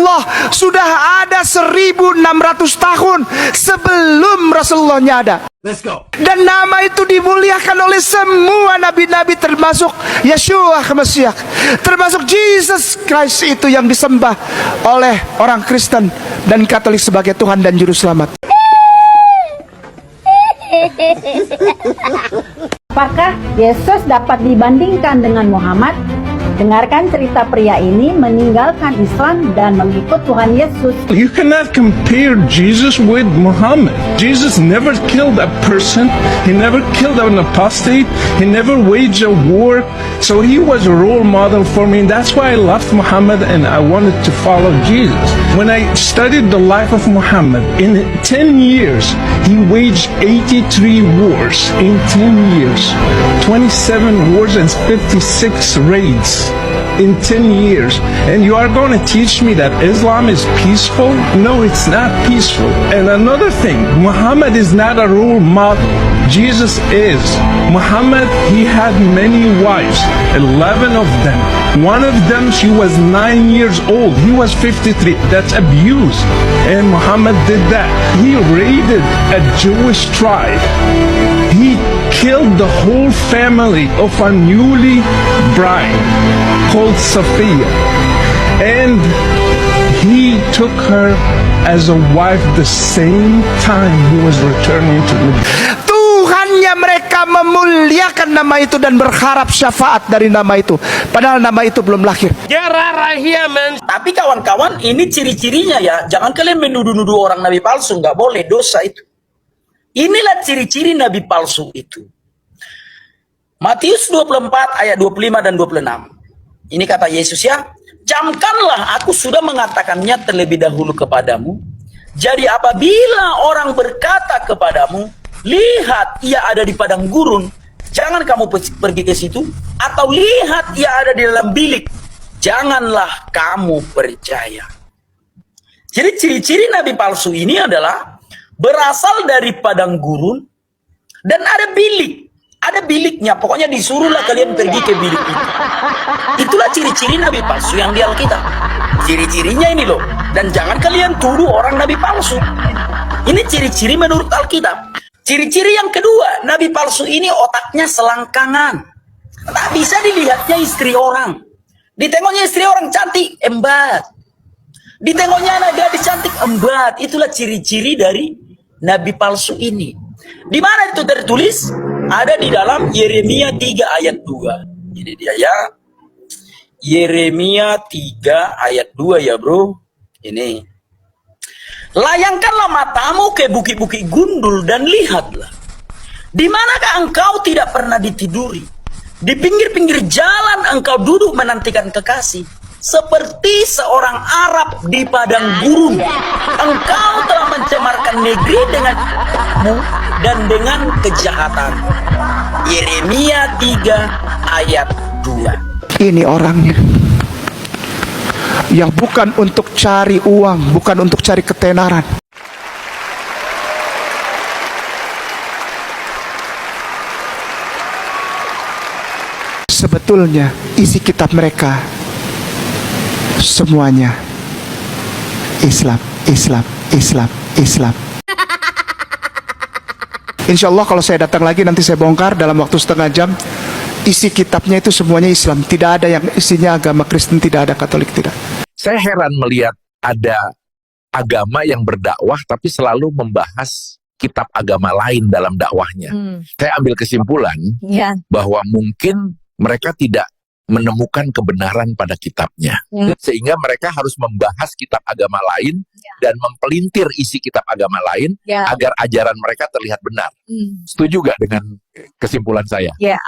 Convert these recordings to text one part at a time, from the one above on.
Rasulullah sudah ada 1600 tahun sebelum Rasulullahnya ada. Let's go. Dan nama itu dimuliakan oleh semua nabi-nabi, termasuk Yeshua Mesias, termasuk Jesus Christ itu yang disembah oleh orang Kristen dan Katolik sebagai Tuhan dan Juru Selamat. Apakah Yesus dapat dibandingkan dengan Muhammad? Dengarkan cerita pria ini meninggalkan Islam dan mengikut Tuhan Yesus. You cannot compare Jesus with Muhammad. Jesus never killed a person. He never killed an apostate. He never waged a war. So he was a role model for me. That's why I loved Muhammad and I wanted to follow Jesus. When I studied the life of Muhammad, in 10 years, he waged 83 wars. In 10 years, 27 wars and 56 raids. In 10 years, and you are going to teach me that Islam is peaceful? No, it's not peaceful. And another thing, Muhammad is not a role model. Jesus is. Muhammad, he had many wives, 11 of them. One of them, she was 9 years old. He was 53. That's abuse. And Muhammad did that. He raided a Jewish tribe. He killed the whole family of a newly bride called Safiya, and he took her as a wife the same time he was returning to Medina. Tuhannya mereka memuliakan nama itu dan berharap syafaat dari nama itu, padahal nama itu belum lahir. Tapi kawan-kawan, ini ciri-cirinya ya. Jangan kalian menuduh-nuduh orang nabi palsu, nggak boleh, dosa itu. Inilah ciri-ciri nabi palsu itu. Matius 24 ayat 25 dan 26. Ini kata Yesus ya, camkanlah aku sudah mengatakannya terlebih dahulu kepadamu. Jadi apabila orang berkata kepadamu, lihat ia ada di padang gurun, jangan kamu pergi ke situ. Atau lihat ia ada di dalam bilik, janganlah kamu percaya. Jadi ciri-ciri nabi palsu ini adalah berasal dari padang gurun dan ada bilik. Ada biliknya, pokoknya disuruhlah kalian pergi ke bilik itu. Itulah ciri-ciri nabi palsu yang di Alkitab. Ciri-cirinya ini loh. Dan jangan kalian tuduh orang nabi palsu. Ini ciri-ciri menurut Alkitab. Ciri-ciri yang kedua, nabi palsu ini otaknya selangkangan. Tak bisa dilihatnya istri orang. Ditengoknya istri orang cantik, embat. Ditengoknya anak gadis cantik, embat. Itulah ciri-ciri dari nabi palsu ini. Di mana itu tertulis? Ada di dalam Yeremia 3 ayat 2. Ini dia ya. Yeremia 3 ayat 2 ya bro. Ini. Layangkanlah matamu ke bukit-bukit gundul dan lihatlah. Di manakah engkau tidak pernah ditiduri? Di pinggir-pinggir jalan engkau duduk menantikan kekasih. Seperti seorang Arab di padang gurun. Engkau telah mencemarkan negeri denganmu dan dengan kejahatan. Yeremia 3 ayat 2. Ini orangnya yang bukan untuk cari uang, bukan untuk cari ketenaran. Sebetulnya isi kitab mereka semuanya Islam, Islam, Islam, Islam. Insya Allah kalau saya datang lagi nanti saya bongkar dalam waktu setengah jam. Isi kitabnya itu semuanya Islam. Tidak ada yang isinya agama Kristen, tidak ada Katolik, tidak. Saya heran melihat ada agama yang berdakwah tapi selalu membahas kitab agama lain dalam dakwahnya. Saya ambil kesimpulan bahwa mungkin mereka tidak menemukan kebenaran pada kitabnya. Sehingga mereka harus membahas kitab agama lain dan mempelintir isi kitab agama lain agar ajaran mereka terlihat benar. Setuju gak dengan kesimpulan saya? Ya,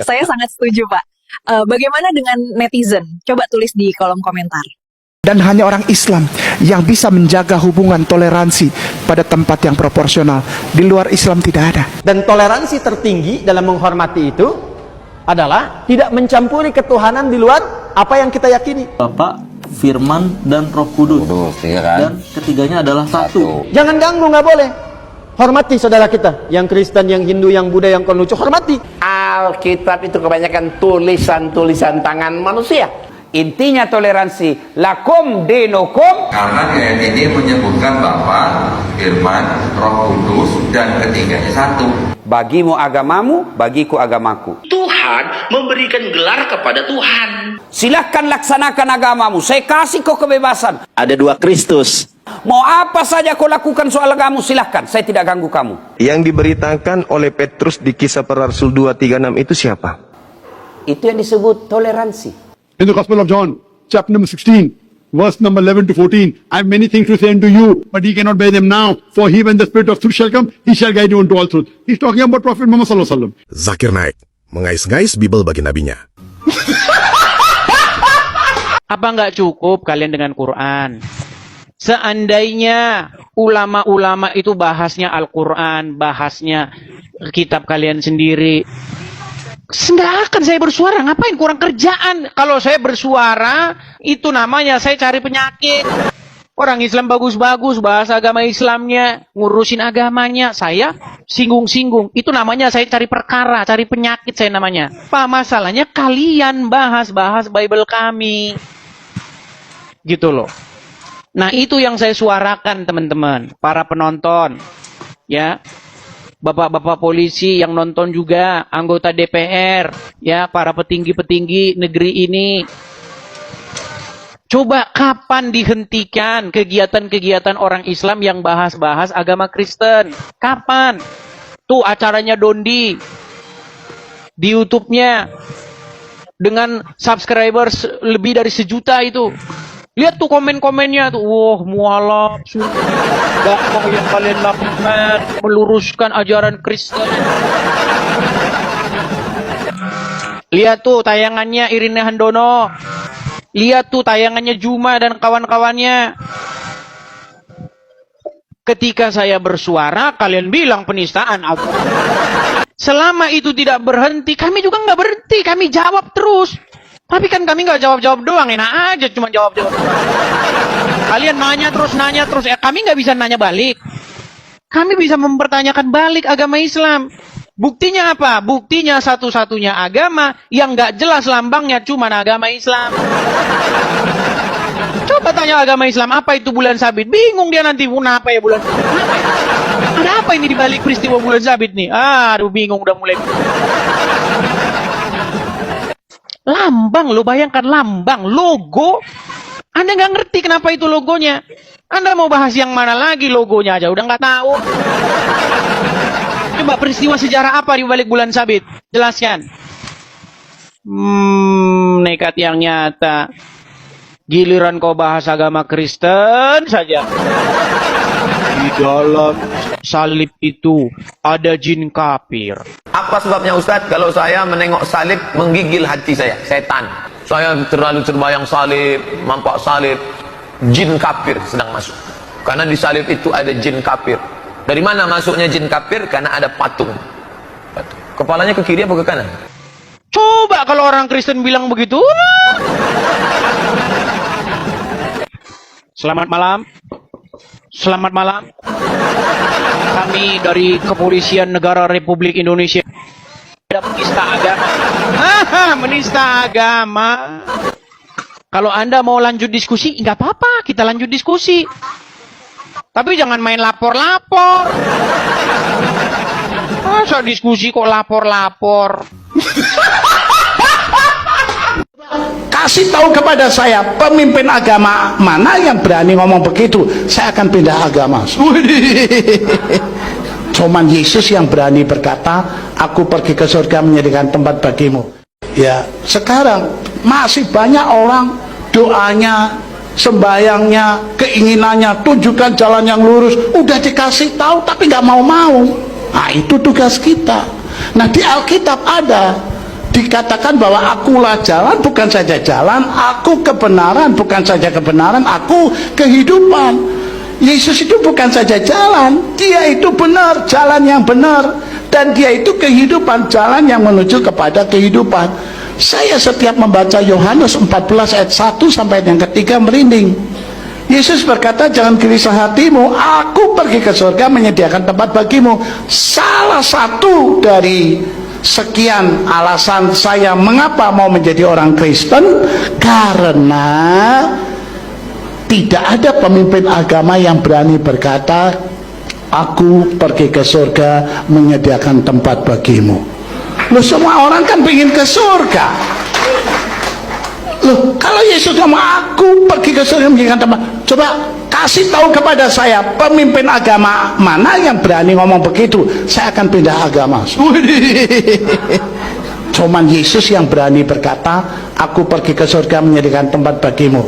saya sangat setuju Pak. Bagaimana dengan netizen? Coba tulis di kolom komentar. Dan hanya orang Islam yang bisa menjaga hubungan toleransi pada tempat yang proporsional. Di luar Islam tidak ada. Dan toleransi tertinggi dalam menghormati itu adalah tidak mencampuri ketuhanan di luar apa yang kita yakini. Bapak, Firman, dan Roh Kudus. Dan ketiganya adalah satu. Jangan ganggu, nggak boleh. Hormati saudara kita, yang Kristen, yang Hindu, yang Buddha, yang Konghucu, hormati. Alkitab itu kebanyakan tulisan-tulisan tangan manusia. Intinya toleransi, lakum dinukum. Karena ayat ini menyebutkan Bapa, Firman, Roh Kudus, dan ketiganya satu. Bagimu agamamu, bagiku agamaku. Tuhan memberikan gelar kepada Tuhan. Silahkan laksanakan agamamu, saya kasih kau kebebasan. Ada dua Kristus. Mau apa saja kau lakukan soal agamamu, silahkan, saya tidak ganggu kamu. Yang diberitakan oleh Petrus di Kisah Para Rasul 2:36 itu siapa? Itu yang disebut toleransi. In the Gospel of John, chapter number 16, verse number 11 to 14, I have many things to say unto you, but ye cannot bear them now. For he, when the Spirit of truth shall come, he shall guide you into all truth. He's talking about Prophet Muhammad sallallahu alaihi wasallam. Zakir Naik, mengais-ngais Bible bagi nabinya. Apa nggak cukup kalian dengan Quran? Seandainya ulama-ulama itu bahasnya Al-Quran, bahasnya kitab kalian sendiri, nggak akan saya bersuara. Ngapain, kurang kerjaan. Kalau saya bersuara, itu namanya saya cari penyakit. Orang Islam bagus-bagus, bahasa agama Islamnya, ngurusin agamanya, saya singgung-singgung. Itu namanya saya cari perkara, cari penyakit saya namanya. Apa masalahnya kalian bahas-bahas Bible kami. Gitu loh. Nah, itu yang saya suarakan, teman-teman, para penonton. Ya. Bapak-bapak polisi yang nonton juga, anggota DPR, ya, para petinggi-petinggi negeri ini. Coba kapan dihentikan kegiatan-kegiatan orang Islam yang bahas-bahas agama Kristen? Kapan? Tuh acaranya Dondi di YouTube-nya dengan subscribers lebih dari 1 juta itu. Lihat tuh komen-komennya tuh, wah mualaf, dakwah yang kalian lakukan meluruskan ajaran Kristen. Lihat tuh tayangannya Irina Handono, lihat tuh tayangannya Juma dan kawan-kawannya. Ketika saya bersuara, kalian bilang penistaan. Selama itu tidak berhenti, kami juga nggak berhenti, kami jawab terus. Tapi kan kami nggak jawab-jawab doang, enak aja cuma jawab-jawab. Kalian nanya terus, kami nggak bisa nanya balik. Kami bisa mempertanyakan balik agama Islam. Buktinya apa? Buktinya satu-satunya agama yang nggak jelas lambangnya cuma agama Islam. Coba tanya agama Islam, apa itu bulan sabit? Bingung dia nanti, apa ya bulan sabit? Ada apa ini dibalik peristiwa bulan sabit nih? Aduh, bingung udah mulai. Lambang, lo bayangkan lambang, logo. Anda nggak ngerti kenapa itu logonya. Anda mau bahas yang mana lagi, logonya aja udah nggak tahu. Coba peristiwa sejarah apa di balik bulan sabit? Jelaskan. Nekat yang nyata. Giliran kau bahas agama Kristen saja. Di dalam salib itu ada jin kafir. Apa sebabnya Ustadz? Kalau saya menengok salib menggigil hati saya, setan. Saya terlalu terbayang salib, nampak salib, jin kafir sedang masuk. Karena di salib itu ada jin kafir. Dari mana masuknya jin kafir? Karena ada patung. Kepalanya ke kiri apa ke kanan? Coba kalau orang Kristen bilang begitu. Selamat malam. Selamat malam. Kami dari Kepolisian Negara Republik Indonesia. Ada penista agama. Menista agama. Kalau Anda mau lanjut diskusi, nggak apa-apa, kita lanjut diskusi. Tapi jangan main lapor-lapor. Masa diskusi kok lapor-lapor? Kasih tahu kepada saya pemimpin agama mana yang berani ngomong begitu, saya akan pindah agama. Cuman Yesus yang berani berkata, aku pergi ke surga menyediakan tempat bagimu. Ya, sekarang masih banyak orang doanya, sembayangnya, keinginannya, tunjukkan jalan yang lurus, udah dikasih tahu tapi nggak mau-mau. Nah, itu tugas kita. Nah, di Alkitab ada dikatakan bahwa akulah jalan, bukan saja jalan, aku kebenaran, bukan saja kebenaran, aku kehidupan. Yesus itu bukan saja jalan, dia itu benar, jalan yang benar, dan dia itu kehidupan, jalan yang menuju kepada kehidupan. Saya setiap membaca Yohanes 14 ayat 1 sampai yang ketiga merinding. Yesus berkata, jangan gelisah hatimu, aku pergi ke surga menyediakan tempat bagimu. Salah satu dari Sekian alasan saya mengapa mau menjadi orang Kristen, karena tidak ada pemimpin agama yang berani berkata, aku pergi ke surga menyediakan tempat bagimu. Loh, semua orang kan ingin ke surga. Loh, kalau Yesus ngomong aku pergi ke surga menyediakan tempat, coba kasih tahu kepada saya pemimpin agama mana yang berani ngomong begitu, saya akan pindah agama. Cuman Yesus yang berani berkata, aku pergi ke surga menyediakan tempat bagimu.